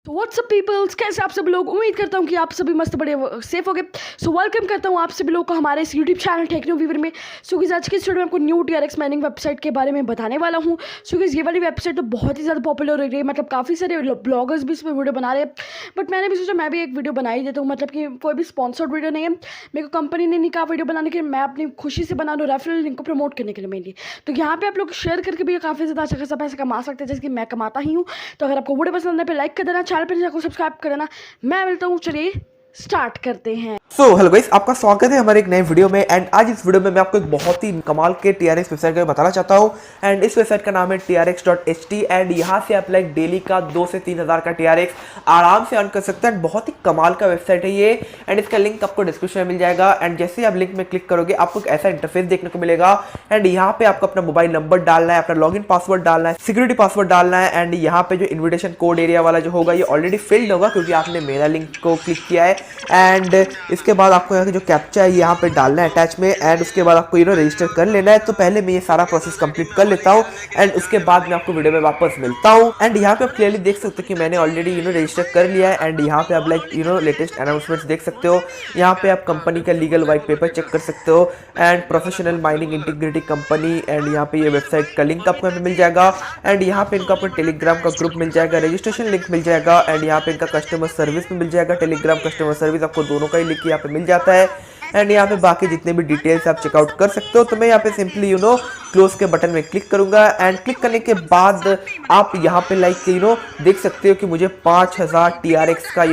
तो WhatsApp peoples, कैसे आप सभी लोग। उम्मीद करता हूँ कि आप सभी मस्त बड़े सेफ हो गए। सो वेलकम करता हूँ आप सभी लोग को हमारे इस यूट्यूब चैनल टेक्नो वीवर में। सो गाइस, आज की इस वीडियो में आपको न्यू TRX माइनिंग वेबसाइट के बारे में बताने वाला हूँ। सो गाइस, ये वाली वेबसाइट तो बहुत ही ज़्यादा पॉपुलर हो रही है, मतलब काफ़ी सारे ब्लॉगर्स भी इसमें वीडियो बना रहे हैं। बट मैंने भी सोचा मैं भी एक वीडियो बना ही देता हूँ, मतलब कि कोई भी स्पॉन्सर्ड वीडियो नहीं है, मेरे को कंपनी ने नहीं कहा वीडियो बनाने के लिए, मैं अपनी खुशी से बना रहा हूँ, रेफरल लिंक को प्रमोट करने के लिए मेनली। तो यहाँ पे आप लोग शेयर करके भी काफ़ी ज़्यादा अच्छा खासा पैसा कमा सकते हैं, जैसे कि मैं कमाता ही हूँ। तो अगर आपको वीडियो पसंद है पे लाइक कर देना, चैनल पर जाकर सब्सक्राइब कर देना। मैं मिलता हूँ, चलिए स्टार्ट करते हैं। हेलो गाइस, आपका स्वागत है हमारे एक नए वीडियो में। एंड आज इस वीडियो में मैं आपको एक बहुत ही कमाल के TRX वेबसाइट के बारे में बताना चाहता हूं। एंड इस वेबसाइट का नाम है trx.ht। एंड यहां से आप लाइक डेली का 2 से 3 हज़ार का TRX आराम से अर्न कर सकते हैं। बहुत ही कमाल का वेबसाइट है ये। एंड इसका लिंक आपको डिस्क्रिप्शन में मिल जाएगा। एंड जैसे ही आप लिंक में क्लिक करोगे आपको एक ऐसा इंटरफेस देखने को मिलेगा। एंड यहाँ पे आपको अपना मोबाइल नंबर डालना है, अपना लॉगिन पासवर्ड डालना है, सिक्योरिटी पासवर्ड डालना है। एंड यहाँ पे जो इन्विटेशन कोड एरिया वाला जो होगा ये ऑलरेडी फिल्ड होगा क्योंकि आपने मेरा लिंक को क्लिक किया है। एंड इसके बाद आपको यहाँ जो कैप्चा है यहाँ पे डालना है अटैच में। एंड उसके बाद आपको रजिस्टर कर लेना है। तो पहले मैं ये सारा प्रोसेस कंप्लीट कर लेता हूँ एंड उसके बाद मैं आपको वीडियो में वापस मिलता हूँ। एंड यहाँ पे आप क्लियरली देख सकते हो कि मैंने ऑलरेडी रजिस्टर कर लिया है। एंड यहाँ पे आप लाइक लेटेस्ट अनाउंसमेंट्स देख सकते हो। यहाँ पे आप कंपनी का लीगल वाइट पेपर चेक कर सकते हो and professional mining integrity company. And यहाँ पे ये वेबसाइट का लिंक आपको यहाँ पे मिल जाएगा। एंड यहाँ पे इनका अपना टेलीग्राम का ग्रुप मिल जाएगा, रजिस्ट्रेशन लिंक मिल जाएगा। एंड यहाँ पे इनका कस्टमर सर्विस भी मिल जाएगा, टेलीग्राम कस्टमर सर्विस आपको दोनों का ही लिंक यहाँ पे मिल जाता है। एंड यहाँ पे बाकी जितने भी डिटेल्स आप चेकआउट कर सकते हो। तो मैं यहाँ पे सिंपली क्लोज के बटन में क्लिक करूंगा। एंड क्लिक करने के बाद आप यहाँ पे लाइक देख सकते हो कि मुझे 5000 TRX का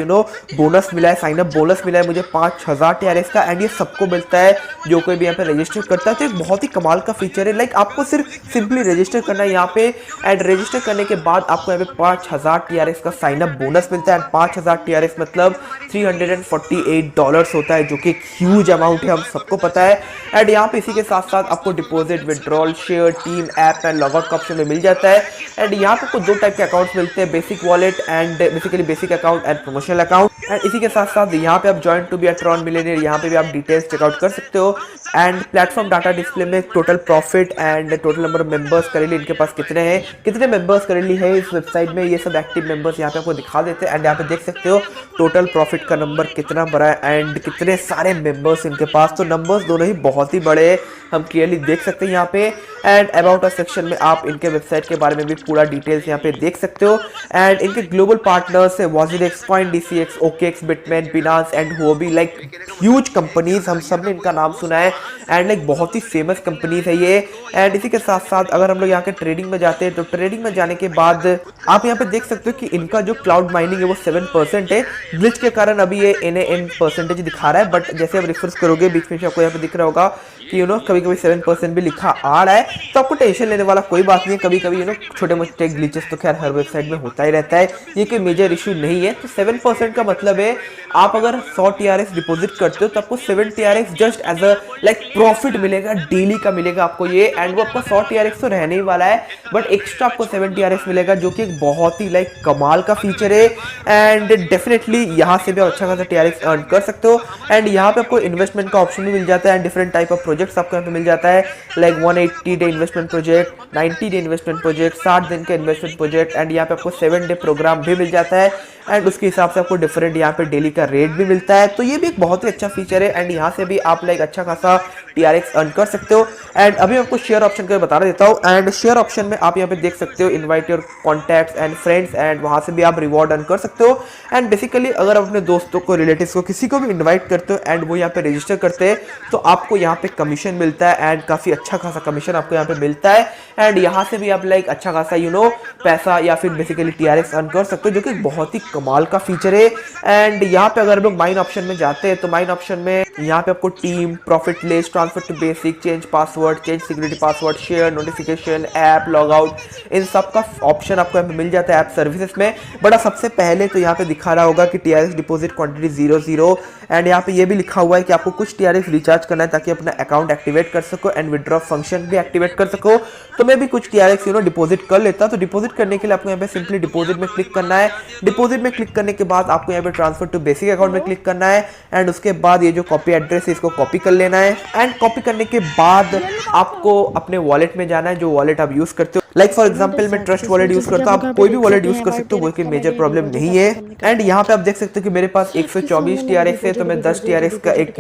बोनस मिला है, साइन अप बोनस मिला है मुझे 5000 TRX का। एंड ये सबको मिलता है जो कोई भी यहाँ पे रजिस्टर करता है। तो एक बहुत ही कमाल का फीचर है। लाइक आपको सिर्फ सिंपली रजिस्टर करना है यहाँ पे। एंड रजिस्टर करने के बाद आपको यहाँ पे 5000 TRX का साइन अप बोनस मिलता है। एंड 5000 TRX मतलब $348 होता है, जो कि एक ह्यूज अमाउंट है, हम सबको पता है। एंड यहाँ पे इसी के साथ साथ आपको deposit, withdrawal, share, team, app and logout का ऑप्शन में मिल जाता है। एंड यहाँ पे कुछ 2 टाइप के अकाउंट्स मिलते हैं, basic wallet and basically basic account and promotional account. And इसी के साथ साथ यहाँ पे आप join to be a Tron millionaire, यहाँ पे भी आप डिटेल्स चेकआउट कर सकते हो। एंड प्लेटफॉर्म डाटा डिस्प्ले में total profit and total number of members currently इनके पास कितने हैं, कितने मेंबर्स करेंटली है इस वेबसाइट में, ये सब एक्टिव मेंबर्स यहाँ पे आपको दिखा देते हैं। एंड यहाँ पे देख सकते हो टोटल प्रॉफिट का नंबर कितना बड़ा है एंड कितने सारे मेंबर्स इनके पास। तो नंबर्स दोनों ही बहुत ही बड़े हैं, हम क्लियरली देख सकते हैं यहाँ पे। एंड अबाउट अस सेक्शन में आप इनके वेबसाइट के बारे में भी पूरा डिटेल्स यहाँ पे देख सकते हो। एंड इनके ग्लोबल पार्टनर्स है WazirX, CoinDCX, OKX, Bitmain, Binance and Huobi। Like huge companies, हम सब ने इनका नाम सुना है। एंड लाइक बहुत ही फेमस कंपनीज है ये। एंड इसी के साथ साथ अगर हम लोग यहाँ के ट्रेडिंग में जाते हैं तो ट्रेडिंग में जाने के बाद आप यहाँ पे देख सकते हो कि इनका जो क्लाउड माइनिंग है वो 7% है। ग्लिच के कारण अभी ये NAN परसेंटेज दिखा रहा है, बट जैसे आप रिफ्रेश करोगे बीच में आपको यहाँ पे दिख रहा होगा कि कभी कभी 7% भी लिखा आ रहा है। तो आपको टेंशन लेने वाला कोई बात नहीं है। कभी कभी छोटे मोटे ग्लिचेस तो खैर हर वेबसाइट में होता ही रहता है, ये कोई मेजर इशू नहीं है। तो 7% का मतलब है आप अगर 100 TRX डिपॉजिट करते हो तो आपको 7 TRX just as a like profit मिलेगा, डेली का मिलेगा आपको ये। एंड वो आपका 100 TRX तो रहने ही वाला है, बट एक्स्ट्रा आपको 7 TRX मिलेगा, जो कि एक बहुत ही लाइक कमाल का फीचर है। एंड डेफिनेटली यहाँ से भी अच्छा खासा TRX अर्न कर सकते हो। एंड यहाँ पे आपको इन्वेस्टमेंट का ऑप्शन भी मिल जाता है and different type of projects आपको यहाँ पे मिल जाता है। Like 180 day investment project, 90 day investment project, 60 दिन का इन्वेस्टमेंट प्रोजेक्ट। एंड यहाँ पे आपको 7 डे प्रोग्राम भी मिल जाता है। एंड उसके हिसाब से आपको डिफरेंट यहाँ पे डेली का रेट भी मिलता है। तो ये भी एक बहुत ही अच्छा फीचर है। एंड यहाँ से भी आप लाइक अच्छा खासा TRX अर्न कर सकते हो। एंड अभी आपको शेयर ऑप्शन का बता देता हूँ। एंड शेयर ऑप्शन में आप यहाँ पे देख सकते हो invite your contacts and friends, and वहाँ से भी आप रिवॉर्ड अर्न कर सकते हो। एंड बेसिकली अगर आप अपने दोस्तों को, रिलेटिव्स को, किसी को भी इन्वाइट करते हो एंड वो यहाँ पे रजिस्टर करते हैं तो आपको यहाँ पे कमीशन मिलता है। एंड काफ़ी अच्छा खासा कमीशन आपको यहाँ पे मिलता है। एंड यहाँ से भी आप लाइक अच्छा खासा पैसा या फिर बेसिकली TRX अर्न कर सकते हो, जो कि बहुत ही कमाल का फीचर है। एंड यहाँ पे अगर हम लोग माइन ऑप्शन में जाते हैं तो माइन ऑप्शन में यहाँ पे आपको team, profit list, transfer to basic, change password, change security password, share, notification, app, logout, इन सब का ऑप्शन आपको यहाँ पे मिल जाता है ऐप सर्विसेज में। बट सबसे पहले तो यहाँ पे दिखा रहा होगा कि TRX डिपॉजिट क्वांटिटी 00। एंड यहाँ पे ये भी लिखा हुआ है कि आपको कुछ TRX रिचार्ज करना है ताकि अपना अकाउंट एक्टिवेट कर सको एंड विड्रॉ फंक्शन भी एक्टिवेट कर सको। तो मैं भी कुछ TRX डिपॉजिट कर लेता। तो डिपॉजिट करने के लिए आपको यहाँ पे सिंपली डिपॉजिट में क्लिक करना है। डिपॉजिट में क्लिक करने के बाद आपको यहाँ पे ट्रांसफर टू बेसिक अकाउंट में क्लिक करना है। एंड उसके बाद ये जो कॉपी एड्रेस है इसको कॉपी कर लेना है। एंड कॉपी करने के बाद आपको अपने वॉलेट में जाना है, जो वॉलेट आप यूज करते हो। लाइक फॉर एग्जांपल मैं ट्रस्ट वॉलेट यूज करता हूँ, आप कोई भी वॉलेट यूज कर सकते हो, वो कोई मेजर प्रॉब्लम नहीं है। एंड यहाँ पे आप देख सकते हो कि मेरे पास 124 TRX है, तो मैं 10 TRX का एक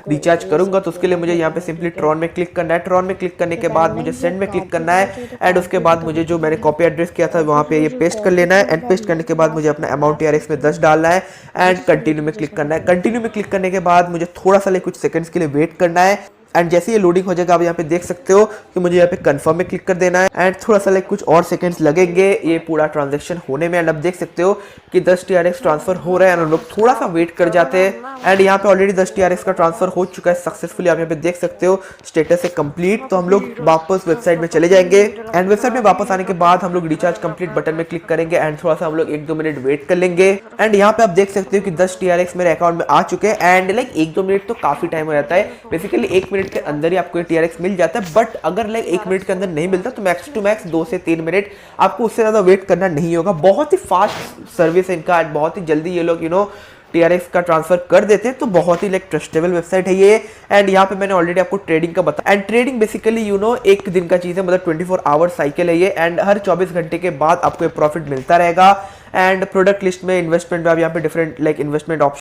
रिचार्ज करूंगा। तो उसके लिए मुझे यहाँ पे सिंपली ट्रॉन में क्लिक करना है। ट्रॉन में क्लिक करने के बाद मुझे सेंड में क्लिक करना है एंड उसके बाद मुझे जो मैंने कॉपी एड्रेस किया था वहाँ पे ये पेस्ट कर लेना है। एंड पेस्ट करने के बाद मुझे अपना अमाउंट TRX में 10 डालना है एंड कंटिन्यू में क्लिक करना है। कंटिन्यू में क्लिक करने के बाद मुझे थोड़ा सा कुछ सेकंड्स के लिए वेट करना है। एंड जैसे ये लोडिंग हो जाएगा आप यहाँ पे देख सकते हो कि मुझे यहाँ पे कंफर्म में क्लिक कर देना है एंड थोड़ा सा कुछ और सेकंड्स लगेंगे ये पूरा ट्रांजैक्शन होने में। एंड अब देख सकते हो कि 10 TRX ट्रांसफर हो रहा है एंड हम लोग थोड़ा सा वेट कर जाते हैं। एंड यहाँ पे ऑलरेडी 10 TRX का ट्रांसफर हो चुका है सक्सेसफुली, आप यहाँ पे देख सकते हो स्टेटस है कंप्लीट। तो हम लोग वापस वेबसाइट में चले जाएंगे एंड वेबसाइट में वापस आने के बाद हम लोग रिचार्ज कंप्लीट बटन में क्लिक करेंगे एंड थोड़ा सा हम लोग 1-2 मिनट वेट कर लेंगे। एंड यहाँ पे आप देख सकते हो कि 10 TRX मेरे अकाउंट में आ चुके हैं एंड 1-2 मिनट तो काफी टाइम हो जाता है। बेसिकली 1 मिनट के अंदर ही आपको TRX मिल जाता है, बट अगर 1 मिनट के अंदर नहीं मिलता तो मैक्स टू मैक्स 2 से 3 मिनट, आपको उससे ज्यादा वेट करना नहीं होगा। बहुत ही फास्ट सर्विस है इनका, बहुत ही जल्दी ये लोग TRX का ट्रांसफर कर देते हैं। तो बहुत ही ट्रस्टेबल वेबसाइट है ये। एंड यहाँ पे मैंने ऑलरेडी आपको ट्रेडिंग का बताया एंड ट्रेडिंग बेसिकली एक दिन का चीज है, मतलब 24 आवर साइकिल है ये एंड हर 24 घंटे के बाद आपको प्रॉफिट मिलता रहेगा। एंड प्रोडक्ट लिस्ट में इन्वेस्टमेंट में आप यहाँ पे डिफरेंट इन्वेस्टमेंट ऑप्शन